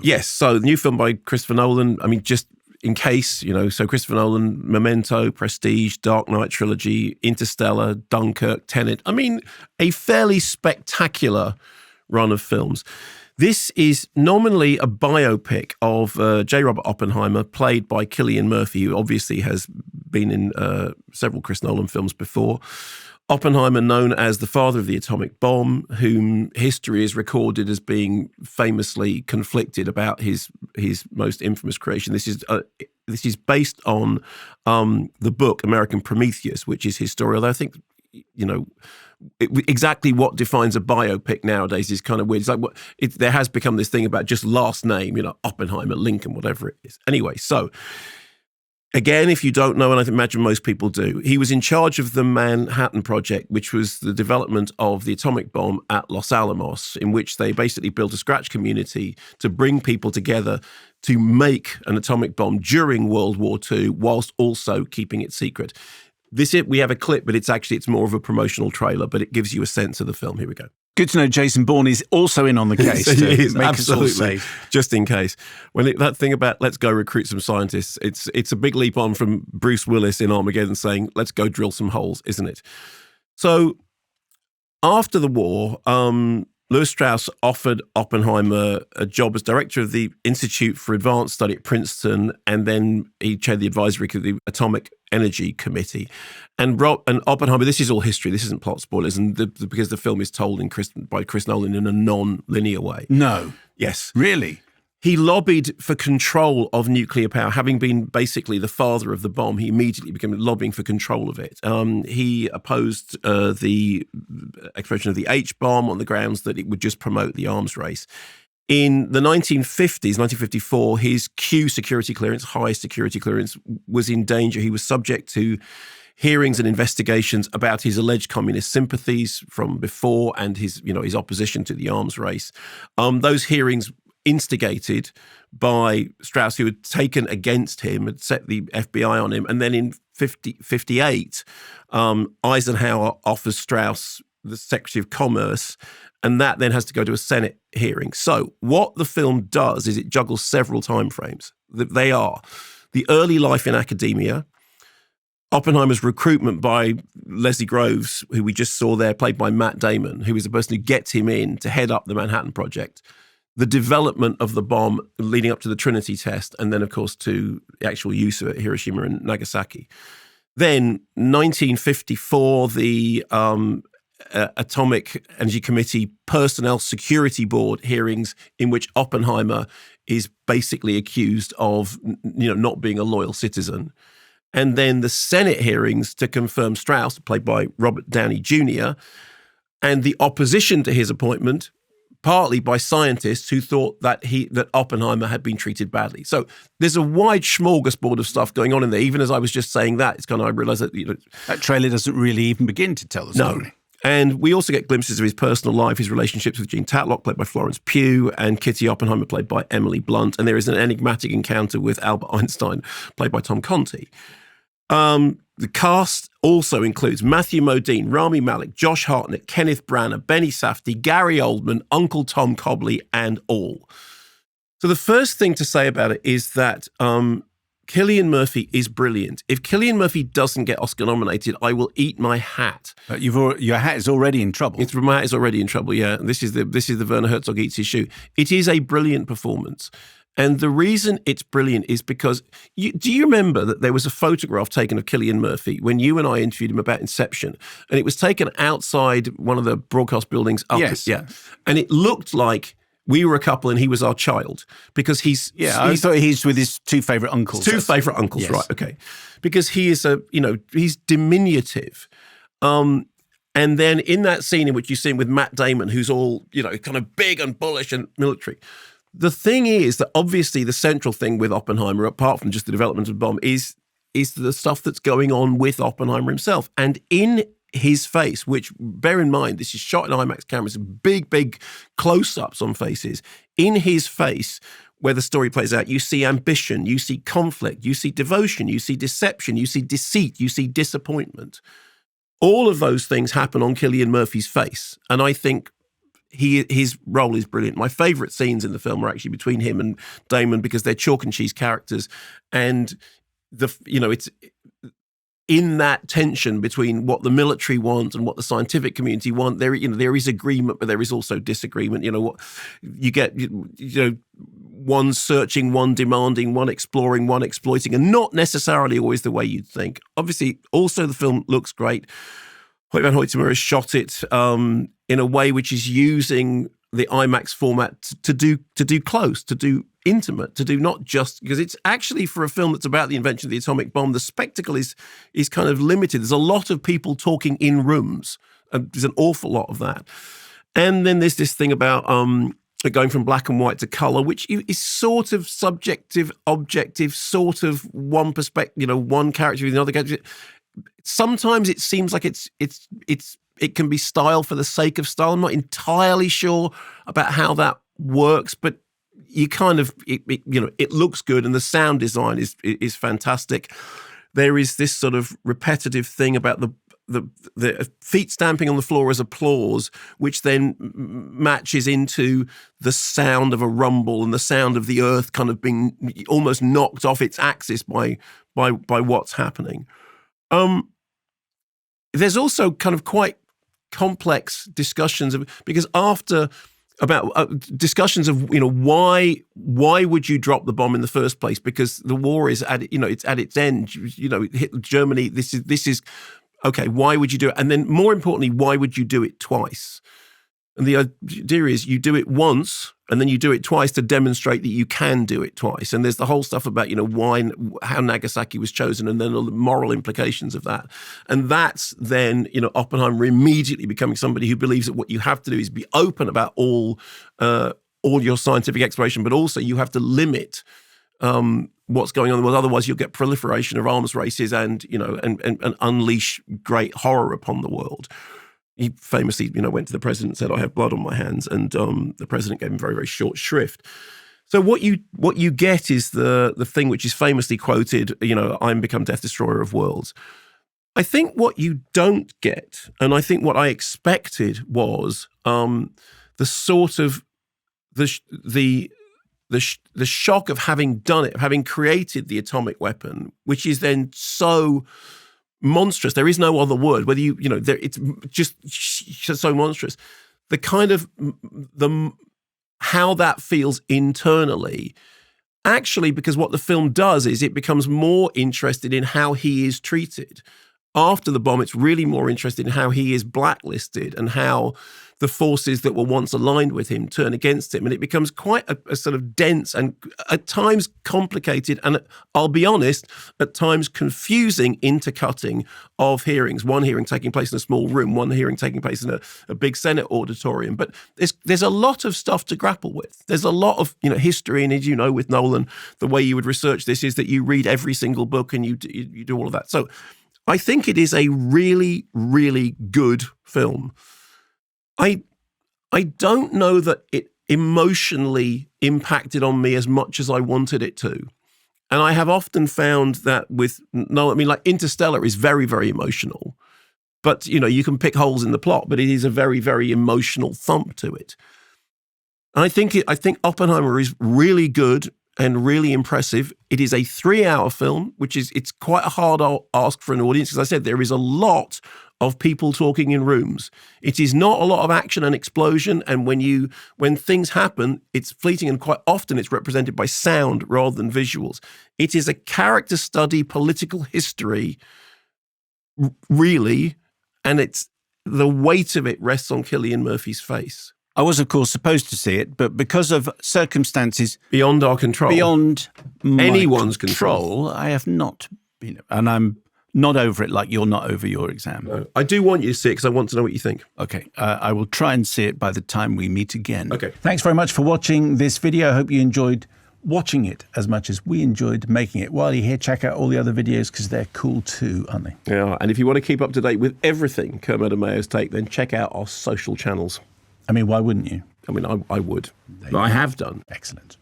Yes, so the new film by Christopher Nolan, I mean, just in case, so Christopher Nolan, Memento, Prestige, Dark Knight trilogy, Interstellar, Dunkirk, Tenet. I mean, a fairly spectacular run of films. This is nominally a biopic of J. Robert Oppenheimer, played by Cillian Murphy, who obviously has been in several Chris Nolan films before. Oppenheimer, known as the father of the atomic bomb, whom history is recorded as being famously conflicted about his most infamous creation. This is based on the book American Prometheus, which is his story. Although I think, exactly what defines a biopic nowadays is kind of weird. It's like there has become this thing about just last name, Oppenheimer, Lincoln, whatever it is. Anyway, so again, if you don't know, and I imagine most people do, he was in charge of the Manhattan Project, which was the development of the atomic bomb at Los Alamos, in which they basically built a scratch community to bring people together to make an atomic bomb during World War II, whilst also keeping it secret. We have a clip, but it's more of a promotional trailer, but it gives you a sense of the film. Here we go. Good to know Jason Bourne is also in on the case. He is, make absolutely. Us all safe. Just in case. That thing about let's go recruit some scientists, it's a big leap on from Bruce Willis in Armageddon saying, let's go drill some holes, isn't it? So after the war, Lewis Strauss offered Oppenheimer a job as director of the Institute for Advanced Study at Princeton, and then he chaired the advisory of the Atomic Energy Committee. And Oppenheimer, this is all history, this isn't plot spoilers, and because the film is told by Chris Nolan in a non-linear way. No. Yes. Really? He lobbied for control of nuclear power. Having been basically the father of the bomb, he immediately began lobbying for control of it. He opposed the explosion of the H-bomb on the grounds that it would just promote the arms race. In the 1950s, 1954, his Q security clearance, high security clearance, was in danger. He was subject to hearings and investigations about his alleged communist sympathies from before and his opposition to the arms race. Those hearings instigated by Strauss, who had taken against him, had set the FBI on him. And then in 1958, Eisenhower offers Strauss the Secretary of Commerce, and that then has to go to a Senate hearing. So what the film does is it juggles several timeframes. They are the early life in academia, Oppenheimer's recruitment by Leslie Groves, who we just saw there, played by Matt Damon, who is the person who gets him in to head up the Manhattan Project, the development of the bomb leading up to the Trinity test, and then, of course, to the actual use of it at Hiroshima and Nagasaki. Then, 1954, the Atomic Energy Committee Personnel Security Board hearings, in which Oppenheimer is basically accused of not being a loyal citizen. And then the Senate hearings to confirm Strauss, played by Robert Downey Jr., and the opposition to his appointment, partly by scientists who thought that Oppenheimer had been treated badly. So there's a wide smorgasbord of stuff going on in there. Even as I was just saying that, it's kind of, I realized that that trailer doesn't really even begin to tell the story. No. And we also get glimpses of his personal life, his relationships with Jean Tatlock, played by Florence Pugh, and Kitty Oppenheimer, played by Emily Blunt. And there is an enigmatic encounter with Albert Einstein, played by Tom Conti. The cast also includes Matthew Modine, Rami Malek, Josh Hartnett, Kenneth Branagh, Benny Safdie, Gary Oldman, Uncle Tom Cobley, and all. So the first thing to say about it is that Cillian Murphy is brilliant. If Cillian Murphy doesn't get Oscar nominated, I will eat my hat. Your hat is already in trouble. My hat is already in trouble. Yeah, this is the Werner Herzog eats his shoe. It is a brilliant performance. And the reason it's brilliant is because, do you remember that there was a photograph taken of Cillian Murphy when you and I interviewed him about Inception? And it was taken outside one of the broadcast buildings. Yes. Yeah. And it looked like we were a couple and he was our child because he's... Yeah, I thought he's with his two favourite uncles. Favourite uncles, yes. Right, okay. Because he is he's diminutive. And then in that scene in which you see him with Matt Damon, who's all, kind of big and bullish and military... The thing is that obviously the central thing with Oppenheimer, apart from just the development of the bomb, is the stuff that's going on with Oppenheimer himself. And in his face, which, bear in mind, this is shot in IMAX cameras, big, big close-ups on faces. In his face, where the story plays out, you see ambition, you see conflict, you see devotion, you see deception, you see deceit, you see disappointment. All of those things happen on Cillian Murphy's face. And I think his role is brilliant. My favourite scenes in the film are actually between him and Damon because they're chalk and cheese characters, and it's in that tension between what the military want and what the scientific community want. There is agreement, but there is also disagreement. What you get, one searching, one demanding, one exploring, one exploiting, and not necessarily always the way you'd think. Obviously, also the film looks great. Hoyt van Hoytema has shot it in a way which is using the IMAX format to do close, to do intimate, to do not just, because it's actually, for a film that's about the invention of the atomic bomb, the spectacle is kind of limited. There's a lot of people talking in rooms, and there's an awful lot of that. And then there's this thing about going from black and white to color, which is sort of subjective, objective, sort of one perspective, one character with another character. Sometimes it seems like it can be style for the sake of style. I'm not entirely sure about how that works, but you kind of it looks good, and the sound design is fantastic. There is this sort of repetitive thing about the feet stamping on the floor as applause, which then matches into the sound of a rumble and the sound of the earth kind of being almost knocked off its axis by what's happening. There's also kind of quite complex discussions because after about discussions of why would you drop the bomb in the first place, because the war is at it's at its end, Germany, this is okay, why would you do it, and then more importantly, why would you do it twice? And the idea is you do it once and then you do it twice to demonstrate that you can do it twice. And there's the whole stuff about, how Nagasaki was chosen and then all the moral implications of that. And that's then, Oppenheimer immediately becoming somebody who believes that what you have to do is be open about all your scientific exploration, but also you have to limit what's going on. Well, otherwise you'll get proliferation of arms races and unleash great horror upon the world. He famously, went to the president and said, "I have blood on my hands," and the president gave him very, very short shrift. So what you get is the thing which is famously quoted, "I'm become death destroyer of worlds." I think what you don't get, and I think what I expected was the sort of the shock of having done it, of having created the atomic weapon, which is then so monstrous. There is no other word. Whether it's just so monstrous. The kind of how that feels internally, actually, because what the film does is it becomes more interested in how he is treated. After the bomb, it's really more interested in how he is blacklisted and how the forces that were once aligned with him turn against him. And it becomes quite a sort of dense and at times complicated and, I'll be honest, at times confusing intercutting of hearings. One hearing taking place in a small room, one hearing taking place in a big Senate auditorium. But there's a lot of stuff to grapple with. There's a lot of history, and as you know, with Nolan, the way you would research this is that you read every single book and you do all of that. So I think it is a really, really good film. I don't know that it emotionally impacted on me as much as I wanted it to. And I have often found that with Nolan, like Interstellar is very, very emotional. But, you can pick holes in the plot, but it is a very, very emotional thump to it. And I think Oppenheimer is really good and really impressive. It is a 3-hour film, it's quite a hard ask for an audience. As I said, there is a lot of people talking in rooms. It is not a lot of action and explosion. And when things happen, it's fleeting, and quite often it's represented by sound rather than visuals. It is a character study, political history, really. And the weight of it rests on Cillian Murphy's face. I was, of course, supposed to see it, but because of circumstances beyond our control, beyond anyone's control, I have not been, and I'm not over it like you're not over your exam. No, I do want you to see it because I want to know what you think. Okay, I will try and see it by the time we meet again. Okay. Thanks very much for watching this video. I hope you enjoyed watching it as much as we enjoyed making it. While you're here, check out all the other videos because they're cool too, aren't they? Yeah, and if you want to keep up to date with everything Kermode and Mayo's take, then check out our social channels. I mean, why wouldn't you? I mean, I would. I have done. Excellent.